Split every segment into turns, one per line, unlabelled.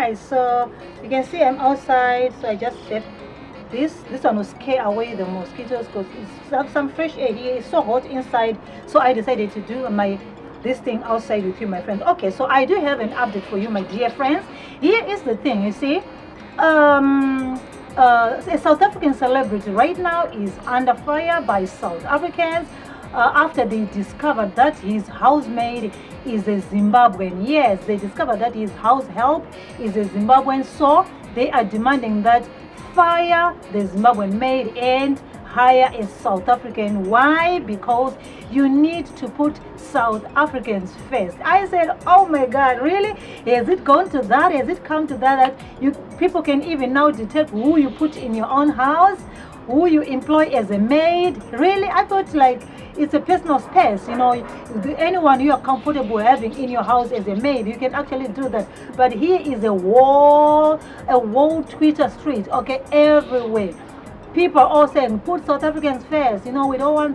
nice. So you can see I'm outside, so I just left this one will scare away the mosquitoes because it's some fresh air here. It's so hot inside, so I decided to do this thing outside with you, my friends. Okay, so I do have an update for you, my dear friends. Here is the thing, you see. A South African celebrity right now is under fire by South Africans after they discovered that his housemaid is a Zimbabwean. Yes, they discovered that his house help is a Zimbabwean, so they are demanding that fire the Zimbabwean maid and hire a South African. Why? Because you need to put South Africans first. I said, oh my God, really? Has it gone to that? Has it come to that people can even now detect who you put in your own house, who you employ as a maid? Really? I thought like it's a personal space, you know, anyone you are comfortable having in your house as a maid, you can actually do that. But here is a wall Twitter street, okay, everywhere. People are all saying, put South Africans first. You know, we don't want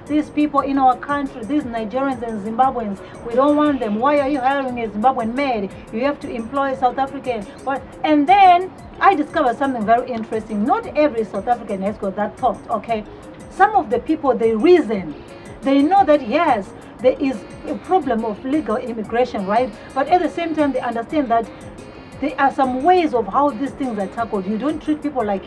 these people in our country, these Nigerians and Zimbabweans. We don't want them. Why are you hiring a Zimbabwean maid? You have to employ South African. And then I discovered something very interesting. Not every South African has got that thought, okay? Some of the people, they reason. They know that, yes, there is a problem of legal immigration, right? But at the same time, they understand that there are some ways of how these things are tackled. You don't treat people like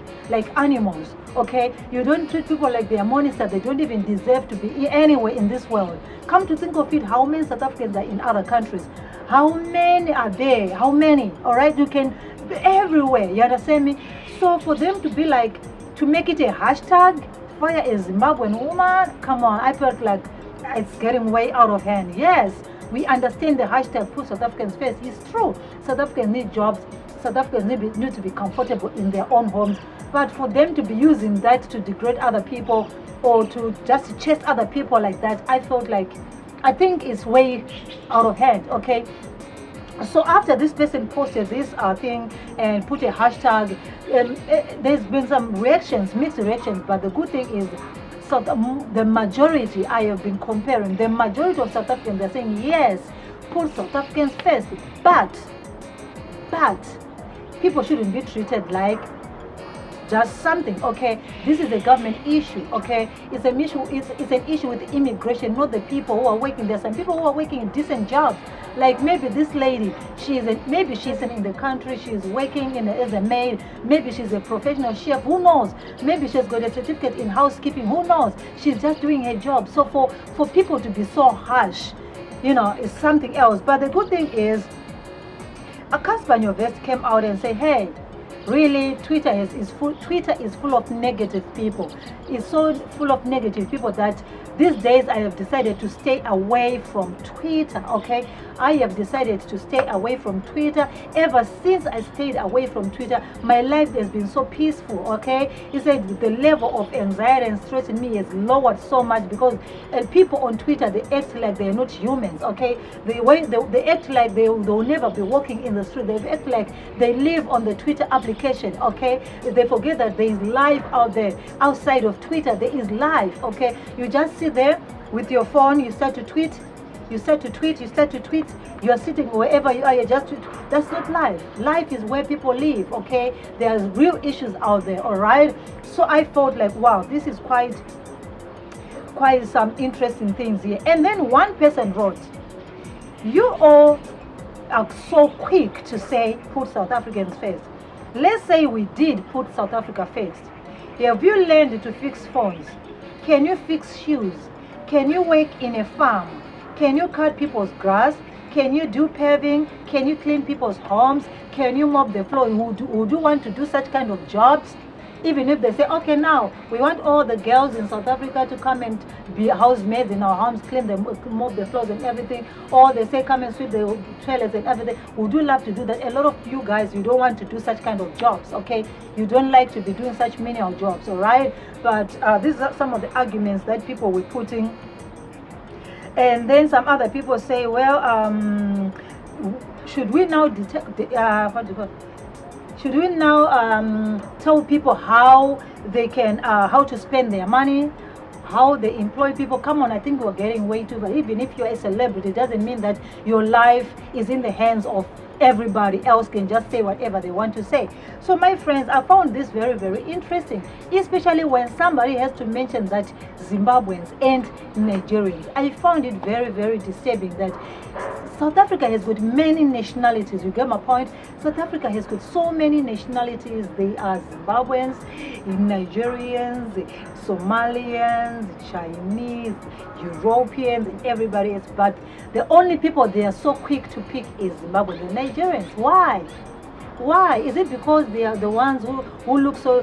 animals, okay? You don't treat people like they are monsters. They don't even deserve to be anywhere in this world. Come to think of it, how many South Africans are in other countries? How many are there? How many? All right, you can be everywhere. You understand me? So for them to be like, to make it a hashtag, fire a Zimbabwean woman, come on, I felt like it's getting way out of hand. Yes, we understand the hashtag put South Africans first. It's true. South Africans need jobs. South Africans need to be comfortable in their own homes. But for them to be using that to degrade other people or to just chase other people like that, I felt like, I think it's way out of hand, okay? So after this person posted this thing and put a hashtag, there's been some reactions, mixed reactions, but the good thing is, so the majority, I have been comparing, the majority of South Africans, they're saying, yes, put South Africans first, but people shouldn't be treated like just something, okay? This is a government issue, okay? It's an issue with immigration, not the people who are working. There's some people who are working in decent jobs. Like maybe this lady, maybe she's in the country, she's working as a maid, maybe she's a professional chef, who knows? Maybe she's got a certificate in housekeeping, who knows? She's just doing her job. So for people to be so harsh, you know, it's something else. But the good thing is, Casper Nyovest came out and said, hey, really, Twitter is full of negative people. It's so full of negative people that these days I have decided to stay away from Twitter, okay? I have decided to stay away from Twitter. Ever since I stayed away from Twitter, my life has been so peaceful, okay? He said the level of anxiety and stress in me has lowered so much because people on Twitter, they act like they're not humans, okay? They act like they'll never be walking in the street. They act like they live on the Twitter application, okay? They forget that there is life out there. Outside of Twitter, there is life, okay? You just sit there with your phone, you start to tweet, you are sitting wherever you are, you just tweet. That's not life. Life is where people live, okay? There's real issues out there, all right? So I felt like, wow, this is quite some interesting things here. And then one person wrote, you all are so quick to say put South Africans first. Let's say we did put South Africa first. Have you learned to fix phones? Can you fix shoes? Can you work in a farm? Can you cut people's grass? Can you do paving? Can you clean people's homes? Can you mop the floor? Would you want to do such kind of jobs? Even if they say, okay, now we want all the girls in South Africa to come and be housemaids in our homes, clean them, mop the floors and everything, or they say come and sweep the toilets and everything. Would you love to do that? A lot of you guys, you don't want to do such kind of jobs, okay? You don't like to be doing such menial jobs, all right? But these are some of the arguments that people were putting. And then some other people say, well, should we now should we now tell people how they can how to spend their money, how they employ people? Come on, I think we're getting way too far. Even if you're a celebrity, it doesn't mean that your life is in the hands of everybody else can just say whatever they want to say. So my friends, I found this very, very interesting, especially when somebody has to mention that Zimbabweans and Nigerians. I found it very, very disturbing that South Africa has got many nationalities. You get my point? South Africa has got so many nationalities. They are Zimbabweans, Nigerians, Somalians, Chinese, Europeans, and everybody else. But the only people they are so quick to pick is Zimbabweans and Nigerians. Why? Why? Is it because they are the ones who look so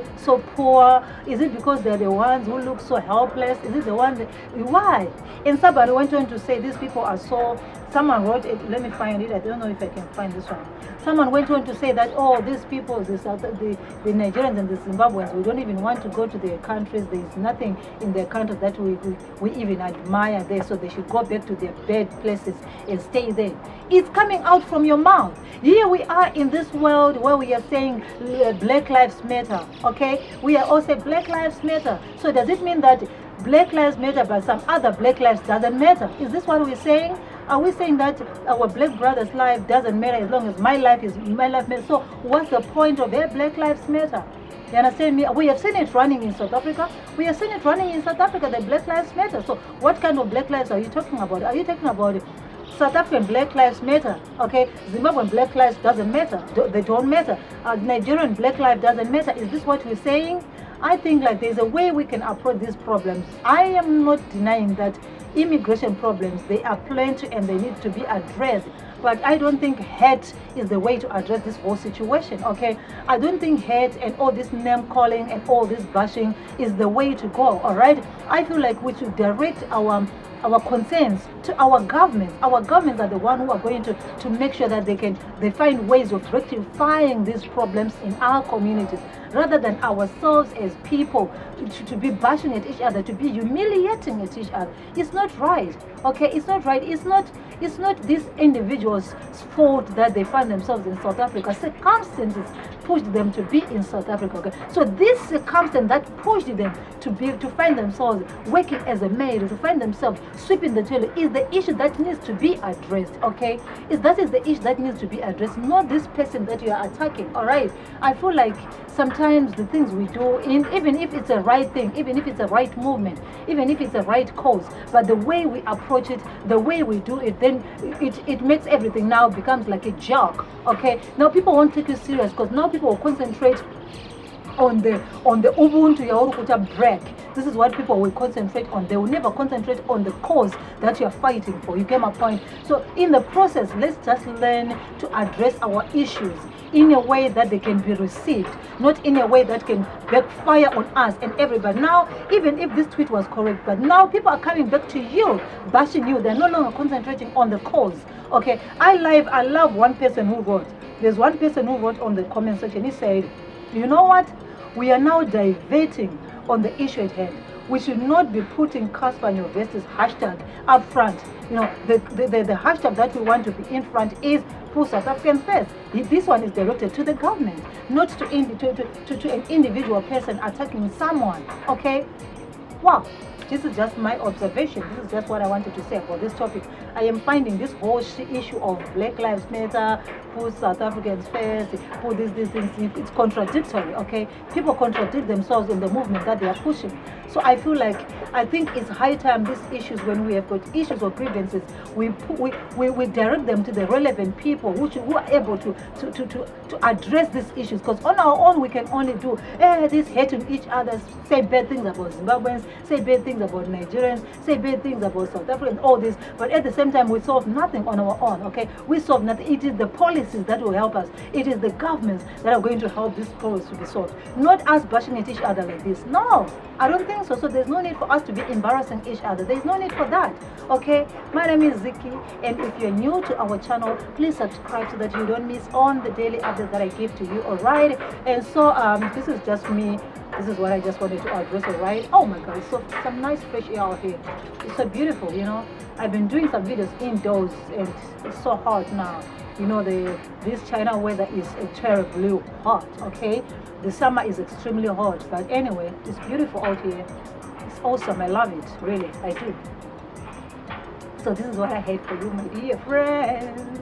poor? Is it because they're the ones who look so helpless? Is it the ones why? And somebody went on to say these people are so, someone wrote it, let me find it, I don't know if I can find this one. Someone went on to say that, oh, these people, the Nigerians and the Zimbabweans, we don't even want to go to their countries. There is nothing in their countries that we even admire there, so they should go back to their bad places and stay there. It's coming out from your mouth. Here we are in this world where we are saying Black Lives Matter, okay? We are all saying Black Lives Matter. So does it mean that Black Lives Matter but some other Black lives doesn't matter? Is this what we're saying? Are we saying that our black brother's life doesn't matter as long as my life matters? So what's the point of their Black Lives Matter? You understand me? We have seen it running in South Africa. We have seen it running in South Africa, the Black Lives Matter. So what kind of Black lives are you talking about? Are you talking about South African Black Lives Matter? Okay, Zimbabwean Black Lives doesn't matter. They don't matter. Nigerian Black Life doesn't matter. Is this what we're saying? I think like there's a way we can approach these problems. I am not denying that immigration problems, they are plenty and they need to be addressed. But I don't think hate is the way to address this whole situation, okay? I don't think hate and all this name calling and all this bashing is the way to go, all right? I feel like we should direct our concerns to our governments. Our governments are the ones who are going to make sure that they find ways of rectifying these problems in our communities, rather than ourselves as people to be bashing at each other, to be humiliating at each other. It's not right, okay? It's not right. It's not these individuals' fault that they find themselves in South Africa. Circumstances pushed them to be in South Africa, okay? So this circumstance that pushed them to find themselves working as a maid, to find themselves sweeping the toilet, is the issue that needs to be addressed, okay? That is the issue that needs to be addressed, not this person that you are attacking, all right? I feel like sometimes the things we do, even if it's a right thing, even if it's a right movement, even if it's a right cause, but the way we approach it, the way we do it, then it makes everything now becomes like a joke, okay? Now people won't take you serious because now people will concentrate on the Ubuntu Yaorukuta break. This is what people will concentrate on. They will never concentrate on the cause that you're fighting for. You get my point? So in the process, let's just learn to address our issues in a way that they can be received, not in a way that can backfire on us and everybody. Now, even if this tweet was correct, but now people are coming back to you, bashing you. They're no longer concentrating on the cause. Okay, I love one person who wrote. There's one person who wrote on the comment section. He said, you know what? We are now diverting on the issue at hand. We should not be putting Casper and Nyovest's hashtag up front. You know, the hashtag that we want to be in front is Put South African First. This one is directed to the government, not to an individual person attacking someone. Okay? Wow. This is just my observation. This is just what I wanted to say about this topic. I am finding this whole issue of Black Lives Matter, put South Africans first, put these things, it's contradictory, okay? People contradict themselves in the movement that they are pushing. So I feel like, I think it's high time these issues, when we have got issues or grievances, we direct them to the relevant people who are able to address these issues. Because on our own, we can only do this hating each other, say bad things about Zimbabweans, say bad things about Nigerians, say bad things about South Africans, all this, but at the same time we solve nothing on our own, okay? We solve nothing. It is the policies that will help us. It is the governments that are going to help this problem to be solved, not us bashing at each other like this. No, I don't think so. So there's no need for us to be embarrassing each other. There's no need for that, okay? My name is Ziki, and if you're new to our channel, please subscribe so that you don't miss on the daily updates that I give to you, all right? And so this is just me. This is what I just wanted to address, all right? Oh my God, so some nice fresh air out here. It's so beautiful, you know. I've been doing some videos indoors and it's so hot now. You know, this China weather is terribly hot, okay? The summer is extremely hot, but anyway, it's beautiful out here. It's awesome. I love it, really, I do. So this is what I had for you, my dear friends.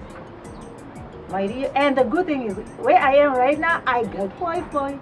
my dear. And the good thing is, where I am right now, I got Wi-Fi.